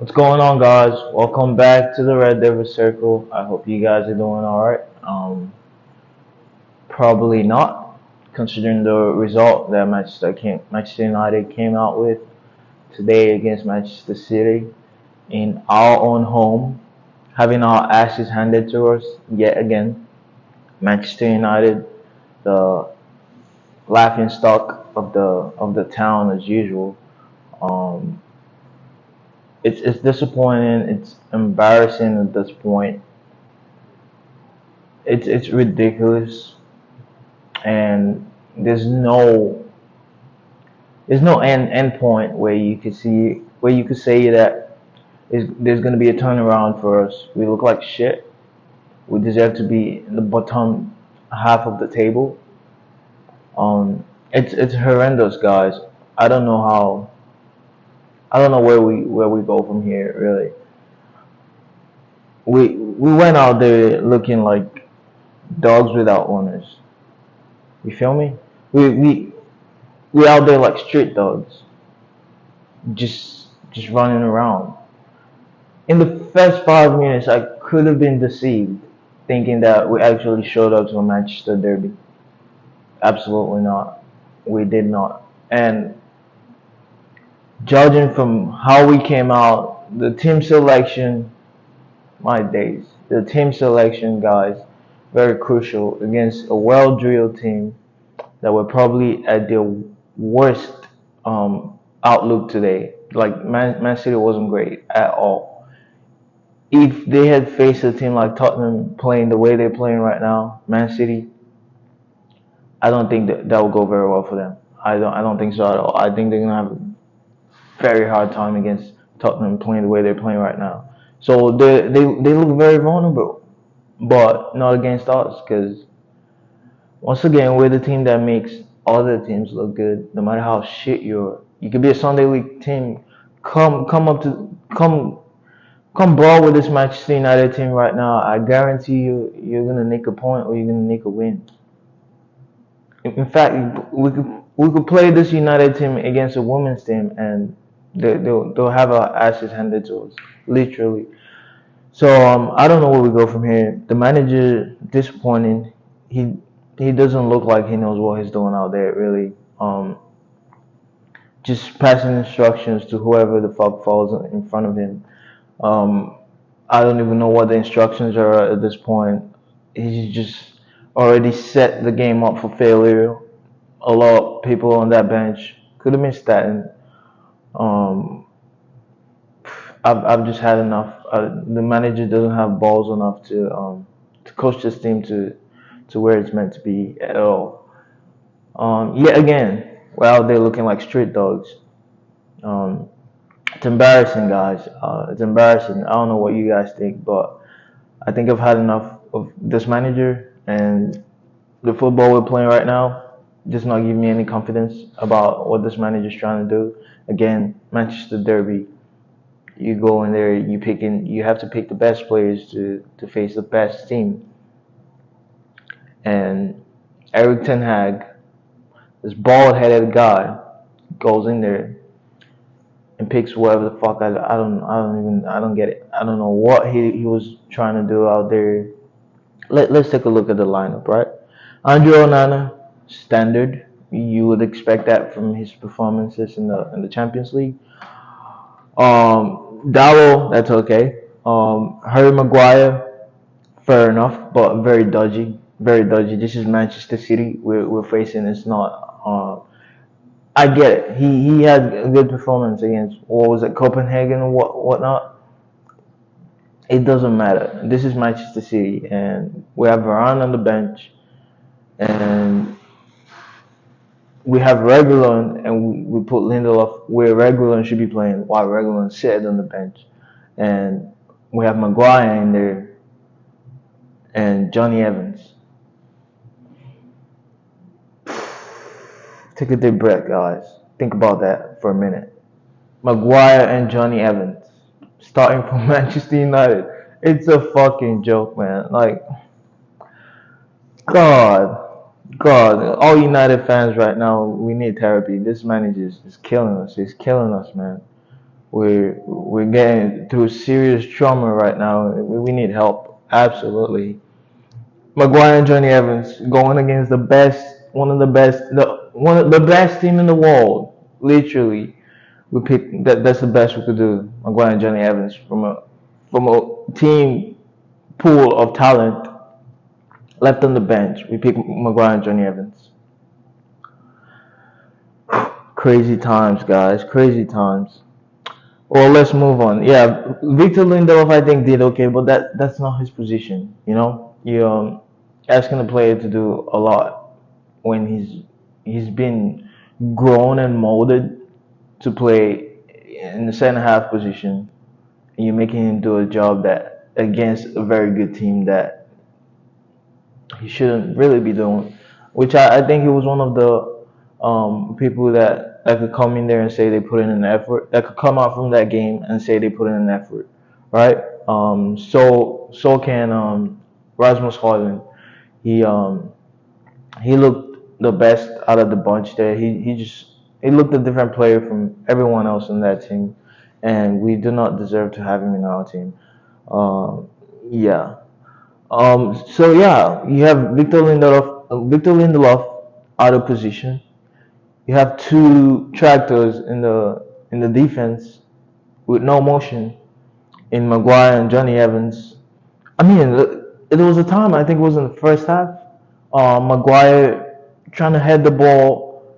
What's going on, guys? Welcome back to the Red Devil Circle. I hope you guys are doing all right. Probably not, considering the result that Manchester United came out with today against Manchester City in our own home, having our asses handed to us yet again. Manchester United, the laughing stock of the town as usual. Um, it's disappointing. It's embarrassing at this point. It's ridiculous, and there's no end point where you could say that there's gonna be a turnaround for us. We look like shit. We deserve to be in the bottom half of the table. It's horrendous, guys. I don't know how. I don't know where we go from here. Really, we went out there looking like dogs without owners. You feel me? We we we out there like street dogs, just running around. In the first 5 minutes, I could have been deceived, thinking that we actually showed up to a Manchester derby. Absolutely not. We did not. And judging from how we came out, the team selection, my days, the team selection, guys, very crucial against a well-drilled team that were probably at their worst outlook today. Like Man City wasn't great at all. If they had faced a team like Tottenham playing the way they're playing right now, Man City, I don't think that will go very well for them. I don't think so at all. I think they're gonna have a very hard time against Tottenham playing the way they're playing right now. So they look very vulnerable, but not against us because once again we're the team that makes other teams look good. No matter how shit you're, you could be a Sunday League team. Come up to come brawl with this Manchester United team right now. I guarantee you're gonna nick a point or you're gonna nick a win. In fact, we could play this United team against a women's team and they'll have our asses handed to us, literally. So I don't know where we go from here. The manager disappointing. He he doesn't look like he knows what he's doing out there really. Just passing instructions to whoever the fuck falls in front of him. Um, I don't even know what the instructions are at this point. He's just already set the game up for failure. A lot of people on that bench could have been Staten. Um, I've just had enough. The manager doesn't have balls enough to coach this team to where it's meant to be at all. Yet again, we're out there looking like street dogs. Um, it's embarrassing, guys. It's embarrassing. I don't know what you guys think, but I think I've had enough of this manager and the football we're playing right now. Just not giving me any confidence about what this manager's trying to do. Again, Manchester Derby. You go in there, you have to pick the best players to face the best team. And Eric Ten Hag, this bald-headed guy, goes in there and picks whoever the fuck I don't get it. I don't know what he was trying to do out there. Let's take a look at the lineup, right? Andre Onana, standard. You would expect that from his performances in the Champions League. Darrow, that's okay. Harry Maguire, fair enough, but very dodgy. Very dodgy. This is Manchester City we're facing. It's not. I get it. He had a good performance against what was it, Copenhagen or whatnot. It doesn't matter. This is Manchester City, and we have Varane on the bench, and we have Regulon, and we put Lindelof where Regulon should be playing, while Regulon sat on the bench, and we have Maguire in there and Johnny Evans. Take a deep breath, guys. Think about that for a minute. Maguire and Johnny Evans starting for Manchester United. It's a fucking joke, man. Like, God, God, all United fans right now, we need therapy. This manager is killing us. He's killing us, man. We're getting through serious trauma right now. We need help. Absolutely. Maguire and Johnny Evans going against the best, one of the best team in the world. Literally, we pick that. That's the best we could do. Maguire and Johnny Evans from a team pool of talent left on the bench. We pick Maguire and Johnny Evans. Crazy times, guys. Crazy times. Well, let's move on. Yeah, Victor Lindelof, I think did okay, but that's not his position. You asking the player to do a lot when he's been grown and molded to play in the center half position, and you're making him do a job that against a very good team that he shouldn't really be doing. Which I think he was one of the people that could come in there and say they put in an effort. That could come out from that game and say they put in an effort, right? So can Rasmus Højlund. He he looked the best out of the bunch there. He looked a different player from everyone else in that team, and we do not deserve to have him in our team. Um, yeah. So yeah, you have Victor Lindelof out of position. You have two tractors in the defense with no motion in Maguire and Johnny Evans. I mean, there was a time I think it was in the first half. Maguire trying to head the ball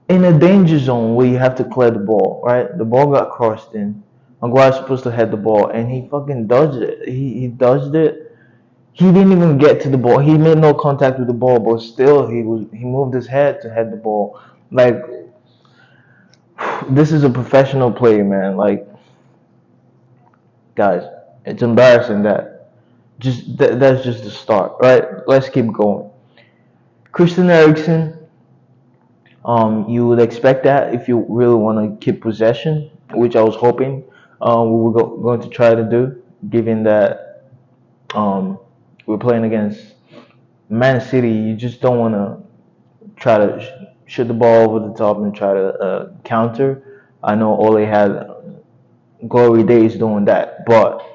in a danger zone where you have to clear the ball, right? The ball got crossed in. Maguire's supposed to head the ball, and he fucking dodged it. He dodged it. He didn't even get to the ball. He made no contact with the ball, but still he moved his head to head the ball. Like this is a professional player, man. Like guys, it's embarrassing that that's just the start, right? Let's keep going. Christian Eriksen, you would expect that if you really want to keep possession, which I was hoping we were going to try to do, given that we're playing against Man City. You just don't want to try to shoot the ball over the top and try to counter. I know Ole had glory days doing that, but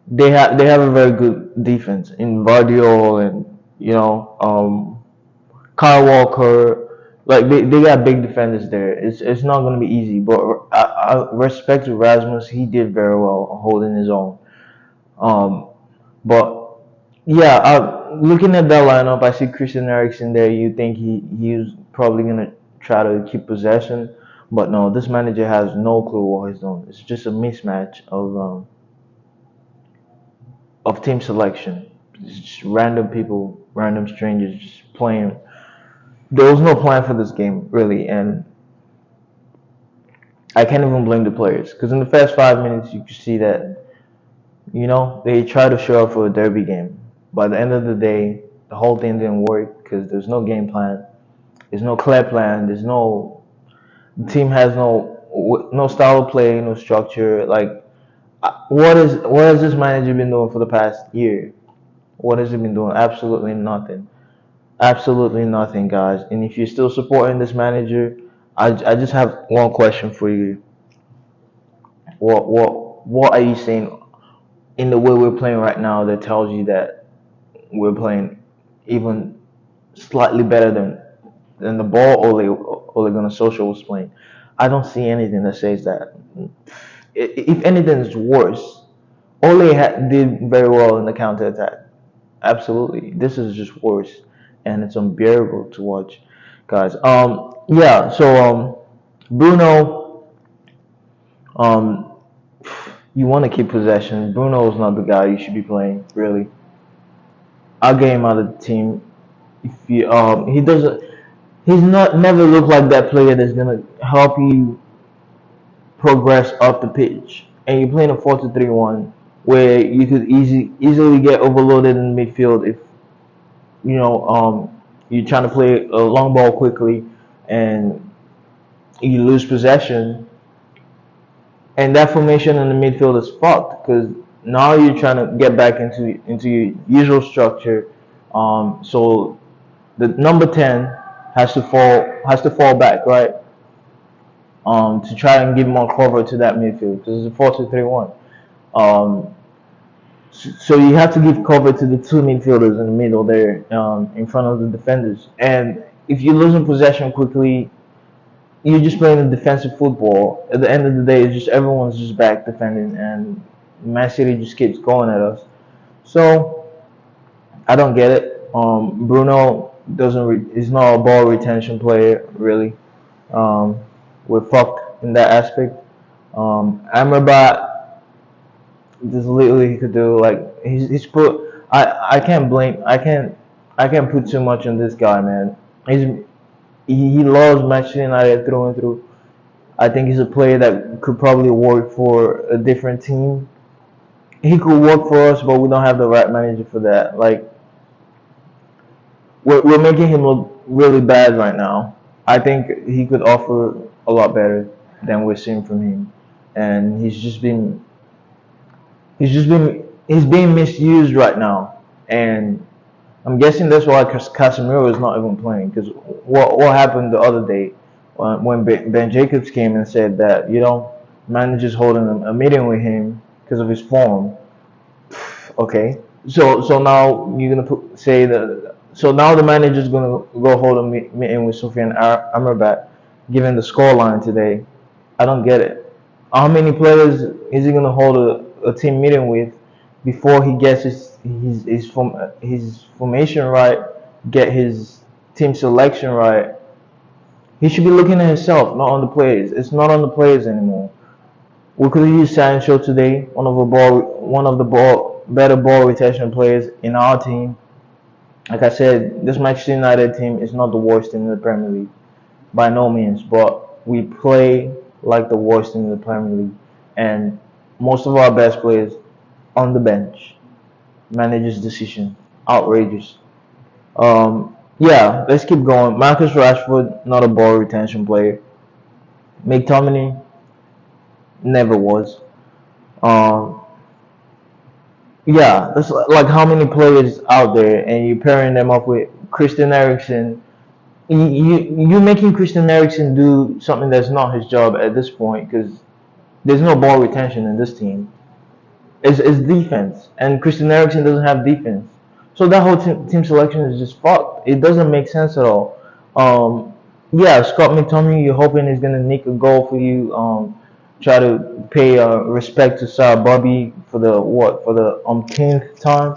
they have a very good defense in Vardiol and Kyle Walker. Like they got big defenders there. It's not gonna be easy, but I respect to Rasmus. He did very well holding his own. Um, but yeah, looking at that lineup, I see Christian Eriksen there. You think he's probably gonna try to keep possession, but no, this manager has no clue what he's doing. It's just a mismatch of team selection. It's just random people, random strangers just playing. There was no plan for this game really, and I can't even blame the players because in the first 5 minutes you could see that they try to show up for a derby game. By the end of the day, the whole thing didn't work because there's no game plan. There's no clear plan. The team has no style of play, no structure. Like, what has this manager been doing for the past year? What has he been doing? Absolutely nothing. Absolutely nothing, guys. And if you're still supporting this manager, I just have one question for you. What are you saying in the way we're playing right now that tells you that we're playing even slightly better than the ball Ole Gunnar Solskjaer was playing? I don't see anything that says that. If anything, it's worse. Ole did very well in the counter attack. Absolutely, this is just worse, and it's unbearable to watch, guys. Yeah. So Bruno, um, you want to keep possession. Bruno is not the guy you should be playing, really. I'll get him out of the team. If you he doesn't, he's not never looked like that player that's gonna help you progress up the pitch. And you're playing a 4-2-3-1 where you could easily get overloaded in midfield if you're trying to play a long ball quickly and you lose possession, and that formation in the midfield is fucked because now you're trying to get back into your usual structure. So the number 10 has to fall back, right? to try and give more cover to that midfield because it's a 4-2-3-1. Um, so you have to give cover to the two midfielders in the middle there, in front of the defenders. And if you're losing possession quickly, you're just playing a defensive football. At the end of the day, it's just everyone's just back defending, and Man City just keeps going at us. So I don't get it. Bruno doesn't. Is not a ball retention player really. Um, we're fucked in that aspect. Amrabat, just literally he could do like he's put. I can't blame. I can't put too much on this guy, man. He's he loves Manchester United through and through. I think he's a player that could probably work for a different team. He could work for us, but we don't have the right manager for that. Like we're making him look really bad right now. I think he could offer a lot better than we're seeing from him, and he's being misused right now. And I'm guessing that's why Casemiro is not even playing. Because what happened the other day when Ben Jacobs came and said that manager's holding a meeting with him because of his form. Okay, so now you're gonna say that. So now the manager's gonna go hold a meeting with Sofian Amrabat, given the scoreline today. I don't get it. How many players is he gonna hold a team meeting with before he gets his formation right, get his team selection right? He should be looking at himself, not on the players. It's not on the players anymore. We could use Sancho today, one of the better ball retention players in our team. Like I said, this Manchester United team is not the worst in the Premier League by no means, but we play like the worst in the Premier League, and most of our best players on the bench. Manager's decision, outrageous. Yeah, let's keep going. Marcus Rashford, not a ball retention player. McTominay never was. Um, yeah, that's like how many players out there, and you're pairing them up with Christian Eriksen. You're making Christian Eriksen do something that's not his job at this point because there's no ball retention in this team. It's defense, and Christian Eriksen doesn't have defense. So that whole team selection is just fucked. It doesn't make sense at all. Um, yeah, Scott McTominay, you're hoping he's gonna nick a goal for you. Try to pay respect to Sarah Bobby for the umpteenth time.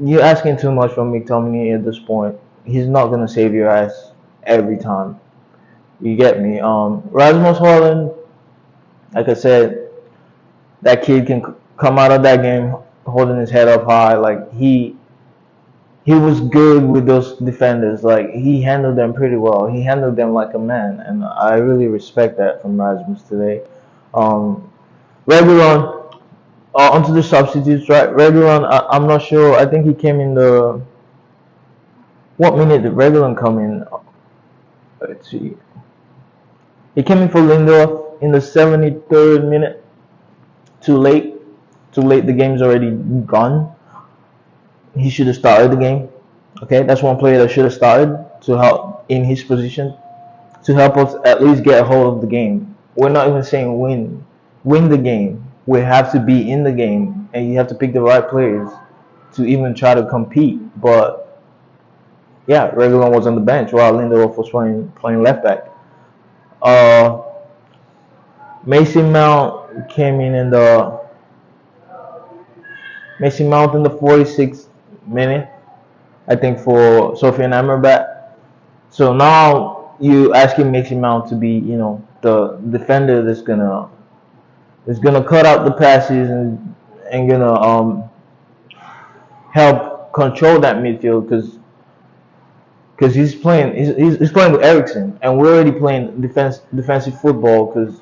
You're asking too much from McTominay at this point. He's not gonna save your ass every time. You get me? Rasmus Holland, like I said, that kid can come out of that game holding his head up high. Like he was good with those defenders. Like he handled them pretty well. He handled them like a man, and I really respect that from Rasmus today. Um, Regulon, onto the substitutes, right? Regulon, I'm not sure. I think he came in the what minute did Regulon come in? Let's see. He came in for Lindelof in the 73rd minute. Too late. Too late. The game's already gone. He should have started the game. Okay, that's one player that should have started to help in his position to help us at least get a hold of the game. We're not even saying win the game. We have to be in the game, and you have to pick the right players to even try to compete. But yeah, Regulon was on the bench while Lindelof was playing left back. Uh, Mason Mount came in the Mason Mount in the 46th minute, I think, for Sofian Amrabat. So now you asking Mason Mount to be, the defender that's gonna cut out the passes and gonna help control that midfield because he's playing with Ericsson, and we're already playing defensive football because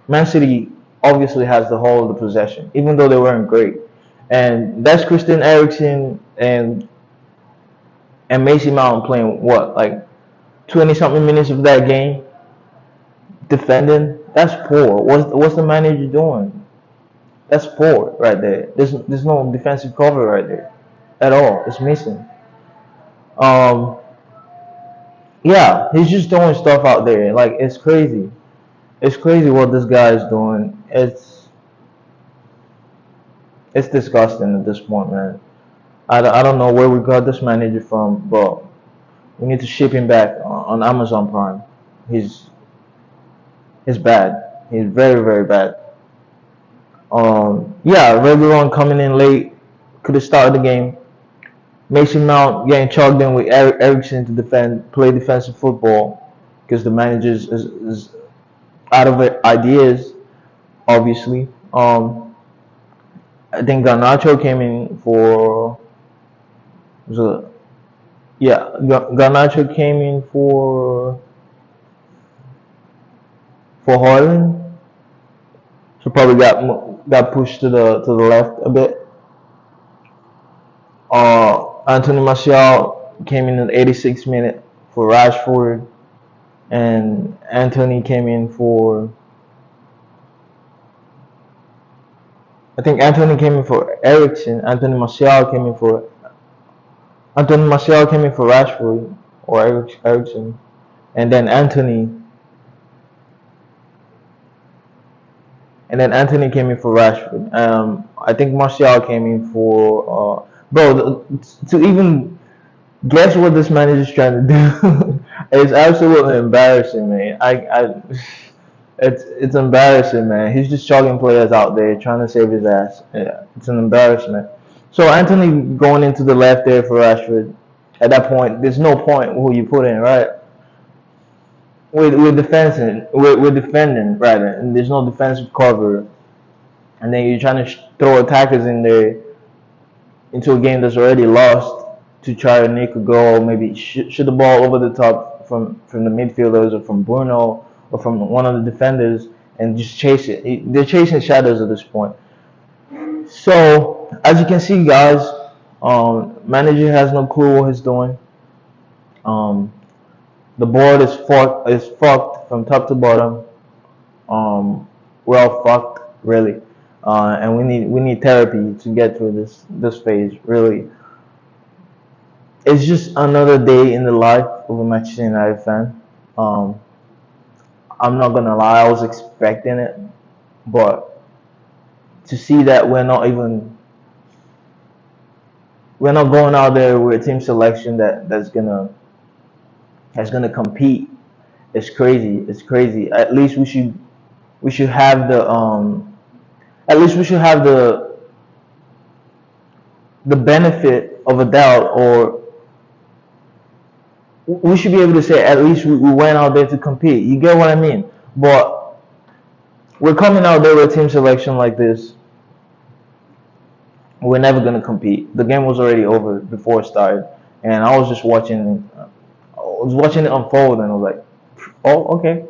Man City obviously has the whole of the possession, even though they weren't great. And that's Christian Eriksen and Mason Mount playing what, like 20 something minutes of that game defending. That's poor. What's the manager doing? That's poor right there. There's no defensive cover right there at all. It's missing. Um, yeah, he's just throwing stuff out there. Like it's crazy. it's crazy what this guy is doing. It's disgusting at this point, man. I don't know where we got this manager from, but we need to ship him back on Amazon Prime. He's he's bad. He's very very bad. Yeah, Reguilon coming in late could have started the game. Mason Mount getting chugged in with Erickson to defend, play defensive football because the manager is out of ideas, obviously. I think Garnacho came in for was it, yeah, Garnacho came in for Harlan, so probably got pushed to the left a bit. Anthony Martial came in at 86th minute for Rashford, and Anthony came in for. I think Anthony came in for Ericsson. Anthony Martial came in for Rashford or Ericsson, and then Anthony came in for Rashford. I think Martial came in for bro. To even guess what this manager's trying to do is absolutely embarrassing, man. It's embarrassing, man. He's just chugging players out there trying to save his ass. Yeah, it's an embarrassment. So Anthony going into the left there for Rashford. At that point, there's no point who you put in, right? We're defending rather, and there's no defensive cover, and then you're trying to throw attackers in there into a game that's already lost to try to nick a goal, maybe shoot the ball over the top from the midfielders or from Bruno or from one of the defenders and just chase it. They're chasing shadows at this point. So as you can see, guys, manager has no clue what he's doing. Um, the board is fucked from top to bottom. We're all fucked, really, and we need therapy to get through this phase. Really, it's just another day in the life of a Manchester United fan. Um, I'm not gonna lie, I was expecting it, but to see that we're not going out there with a team selection that's gonna compete. It's crazy. It's crazy. We should have the benefit of a doubt, or we should be able to say at least we went out there to compete. You get what I mean? But we're coming out there with a team selection like this. We're never gonna compete. The game was already over before it started, and I was just watching. I was watching it unfold, and I was like, "Oh, okay.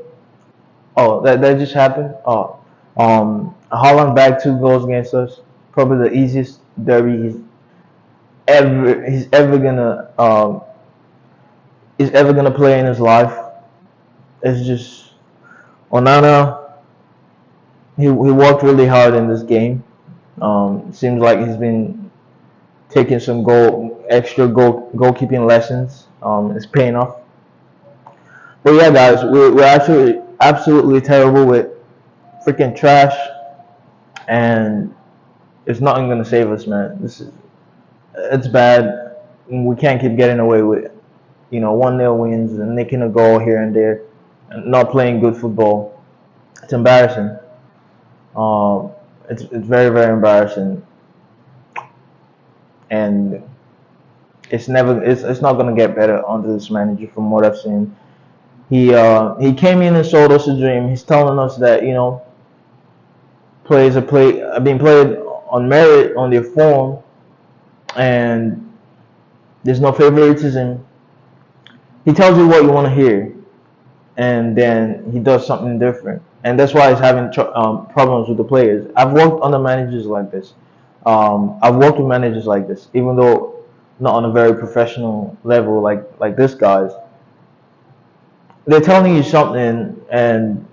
Oh, that just happened. Oh, Haaland back 2 goals against us. Probably the easiest derby he's ever gonna play in his life. It's just Onana. He worked really hard in this game. Seems like he's been taking some extra goalkeeping lessons. It's paying off. But yeah, guys, we're actually absolutely terrible with freaking trash, and it's nothing gonna save us, man. It's bad. We can't keep getting away with 1-0 wins and nicking a goal here and there, and not playing good football. It's embarrassing. Um, it's very very embarrassing, and it's not gonna get better under this manager from what I've seen. He came in and sold us a dream. He's telling us that players are being played on merit, on their form, and there's no favoritism. He tells you what you want to hear, and then he does something different, and that's why he's having problems with the players. I've worked under managers like this. I've worked with managers like this, even though not on a very professional level like this guy's. They're telling you something, and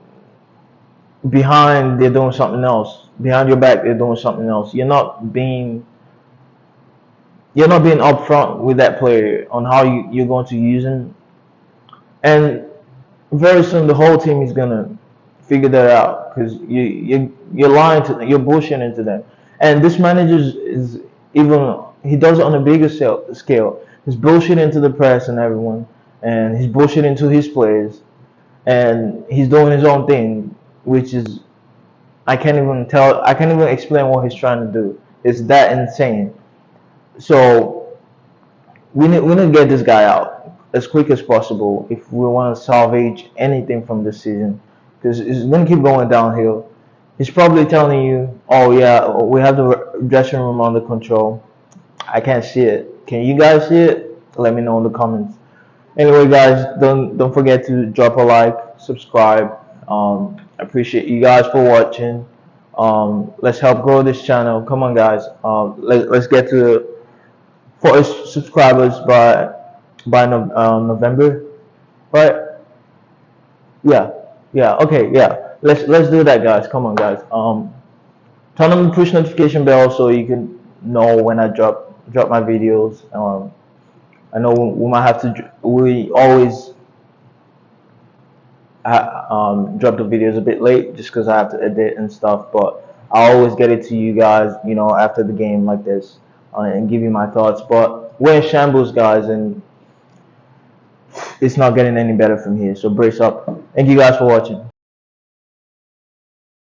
behind they're doing something else. Behind your back they're doing something else. You're not being upfront with that player on how you're going to use him, and very soon the whole team is gonna figure that out because you're lying to them, you're bullshitting to them. And this manager is even he does it on a bigger scale. He's bullshitting to the press and everyone, and he's bullshitting to his players, and he's doing his own thing, which is I can't even explain what he's trying to do. It's that insane. So we need to get this guy out as quick as possible if we want to salvage anything from this season, because it's gonna keep going downhill. He's probably telling you, "Oh yeah, we have the dressing room under control." I can't see it. Can you guys see it? Let me know in the comments. Anyway, guys, don't forget to drop a like, subscribe. I appreciate you guys for watching. Let's help grow this channel. Come on, guys. Let's get to 40 subscribers by November, right? Yeah, yeah. Okay, yeah. Let's do that, guys. Come on, guys. Turn on the push notification bell so you can know when I drop my videos. I know we might have to. We always drop the videos a bit late just because I have to edit and stuff. But I always get it to you guys, after the game like this, and give you my thoughts. But we're in shambles, guys, and it's not getting any better from here. So brace up. Thank you guys for watching.